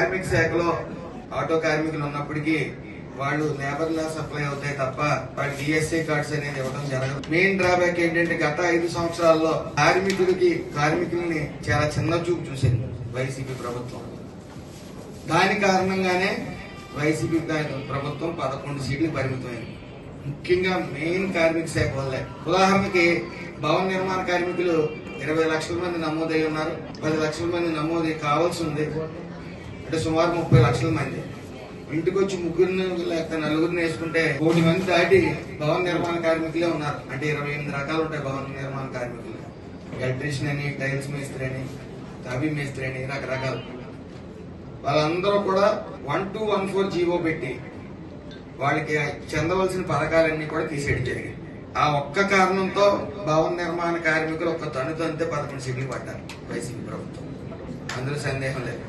కార్మిక శాఖలో ఆటో కార్మికులు ఉన్నప్పటికీ వాళ్ళు లేబర్ లా సప్లై అవుతాయి తప్ప వాళ్ళు డిఎస్ఏ కార్డ్స్ అనేది ఇవ్వడం జరగదు. మెయిన్ డ్రాబ్యాక్ ఏంటంటే గత 5 సంవత్సరాల్లో కార్మికుల్ని చాలా చిన్న చూపు చూసింది వైసీపీ ప్రభుత్వం. దాని కారణంగానే వైసీపీ ప్రభుత్వం 11 సీట్లు పరిమితమైంది. ముఖ్యంగా మెయిన్ కార్మిక శాఖ వల్లే. ఉదాహరణకి భవన నిర్మాణ కార్మికులు 20 లక్షల మంది నమోదై ఉన్నారు. 10 లక్షల మంది నమోదు కావాల్సి ఉంది. అంటే సుమారు 30 లక్షల మంది. ఇంటికి వచ్చి ముగ్గురిని లేకపోతే నలుగురిని వేసుకుంటే 1 కోటి మంది దాటి భవన నిర్మాణ కార్మికులే ఉన్నారు. అంటే 28 రకాలు ఉంటాయి భవన నిర్మాణ కార్మికులు. ఎలక్ట్రీషియన్ అని, టైల్స్ మేస్త్రి అని, తవి మేస్త్రి అని రకరకాలు. వాళ్ళందరూ కూడా 1214 జీవో పెట్టి వాళ్ళకి చెందవలసిన పథకాలన్నీ కూడా తీసేయడం జరిగింది. ఆ ఒక్క కారణంతో భవన నిర్మాణ కార్మికులు ఒక్క తనుతంతే 11 సీట్లు పడ్డారు వైసీపీ ప్రభుత్వం. అందులో సందేహం లేదు.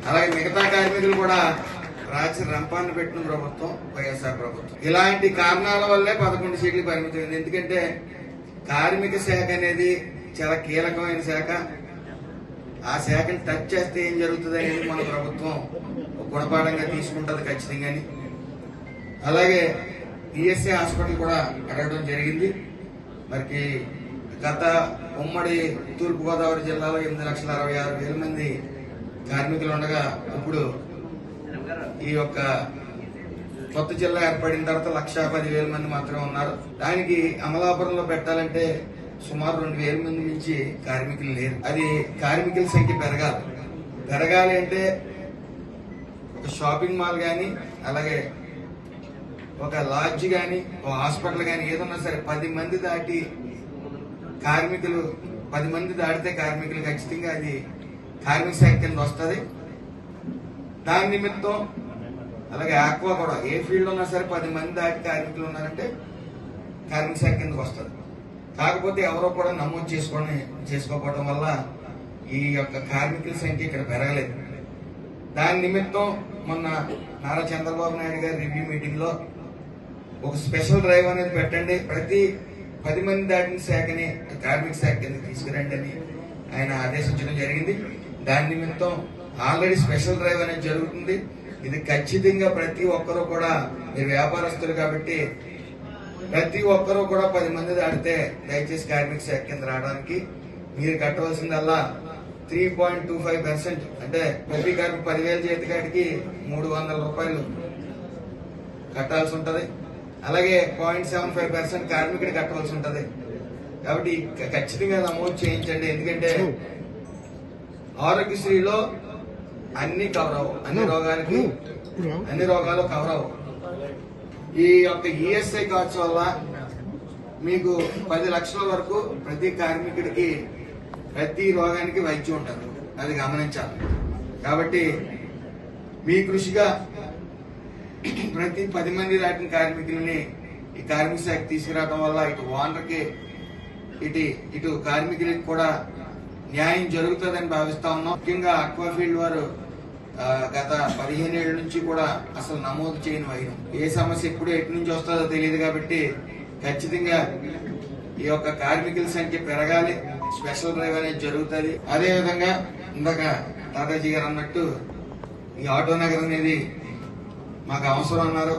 అలాగే మిగతా కార్మికులు కూడా రాత్రి రంపాన్ని పెట్టిన ప్రభుత్వం వైఎస్ఆర్ ప్రభుత్వం. ఇలాంటి కారణాల వల్లే 11 సీట్లు పరిమితమైంది. ఎందుకంటే కార్మిక శాఖ అనేది చాలా కీలకమైన శాఖ. ఆ శాఖని టచ్ చేస్తే ఏం జరుగుతుంది అనేది మన ప్రభుత్వం గుణపాఠంగా తీసుకుంటుంది ఖచ్చితంగా. అలాగే ఈఎస్ఐ హాస్పిటల్ కూడా అడగడం జరిగింది. మరి గత ఉమ్మడి తూర్పుగోదావరి జిల్లాలో 8,66,000 మంది కార్మికులు ఉండగా ఇప్పుడు ఈ యొక్క కొత్త జిల్లా ఏర్పడిన తర్వాత 1,10,000 మంది మాత్రమే ఉన్నారు. దానికి అమలాపురంలో పెట్టాలంటే సుమారు 2,000 మంది నుంచి కార్మికులు లేరు. అది కార్మికుల సంఖ్య పెరగాలి అంటే ఒక షాపింగ్ మాల్ గాని, అలాగే ఒక లాడ్జ్ గాని, ఒక హాస్పిటల్ గాని ఏదన్నా సరే 10 మంది దాటి కార్మికులు 10 మంది దాటితే కార్మికులు ఖచ్చితంగా అది కార్మిక శాఖ కింద వస్తుంది. దాని నిమిత్తం అలాగే ఆక్వా కూడా ఏ ఫీల్డ్ ఉన్నా సరే 10 మంది దాటి కార్మికులు ఉన్నారంటే కార్మిక శాఖ కిందకు వస్తుంది. కాకపోతే ఎవరో కూడా నమోదు చేసుకోకపోవడం వల్ల ఈ యొక్క కార్మికుల సంఖ్య ఇక్కడ పెరగలేదు. దాని నిమిత్తం మొన్న నారా చంద్రబాబు నాయుడు గారి రివ్యూ మీటింగ్ లో ఒక స్పెషల్ డ్రైవ్ అనేది పెట్టండి, ప్రతి 10 మంది దాటిన శాఖని కార్మిక శాఖ కింద తీసుకురండి అని ఆయన ఆదేశించడం జరిగింది. దాని నిమిత్తం ఆల్రెడీ స్పెషల్ డ్రైవ్ అనేది జరుగుతుంది. ఇది ఖచ్చితంగా ప్రతి ఒక్కరూ కూడా, మీరు వ్యాపారస్తులు కాబట్టి ప్రతి ఒక్కరూ కూడా 10 మంది దాటితే దయచేసి కార్మిక శాఖ కింద రావడానికి మీరు కట్టవలసిందల్లా 3.25%. అంటే ప్రతి కార్మిక 10,000 జీతకాడికి 300 రూపాయలు కట్టాల్సి ఉంటది. అలాగే 0.75% కార్మికుడు కట్టవలసి ఉంటది. కాబట్టి ఖచ్చితంగా నమోదు చేయించండి. ఎందుకంటే ఆరోగ్యశ్రీలో అన్ని కవర్ అవ్వవు, అన్ని రోగాలు కవర్ అవ్వవు. ఈ యొక్క ఈఎస్ఐ కార్డ్స్ వల్ల మీకు 10 లక్షల వరకు ప్రతి కార్మికుడికి ప్రతి రోగానికి వైద్యం ఉంటుంది. అది గమనించాలి. కాబట్టి మీ కృషిగా ప్రతి 10 మంది దాటిన కార్మికుల్ని ఈ కార్మిక శాఖ తీసుకురావడం వల్ల ఇటు ఓనర్కి ఇటు కార్మికులకి కూడా న్యాయం జరుగుతుందని భావిస్తా ఉన్నాం. ముఖ్యంగా ఆక్వా ఫీల్డ్ వారు గత 15 ఏళ్ల నుంచి కూడా అసలు నమోదు చేయని వైద్యం. ఏ సమస్య ఎప్పుడు ఎటు నుంచి వస్తుందో తెలియదు. కాబట్టి ఖచ్చితంగా ఈ యొక్క కార్మికుల సంఖ్య పెరగాలి. స్పెషల్ డ్రైవ్ అనేది జరుగుతుంది. అదే విధంగా ఇందాక తాతాజీ గారు అన్నట్టు ఈ ఆటో నగర్ అనేది మాకు అవసరం అన్నారు.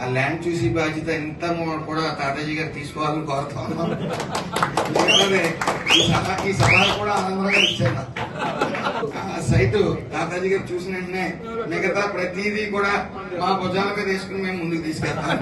ఆ ల్యాండ్ చూసి బాధ్యత ఇంత కూడా తాతాజీ గారు తీసుకోవాలని కోరుతా ఉన్నాం. ఈ సలహా కూడా ఆనందంగా ఇచ్చాను. ఆ సైటు తాతాజీ గారు చూసిన వెంటనే మిగతా ప్రతిదీ కూడా మా భుజాల మీద వేసుకుని మేము ముందుకు తీసుకెళ్తాం.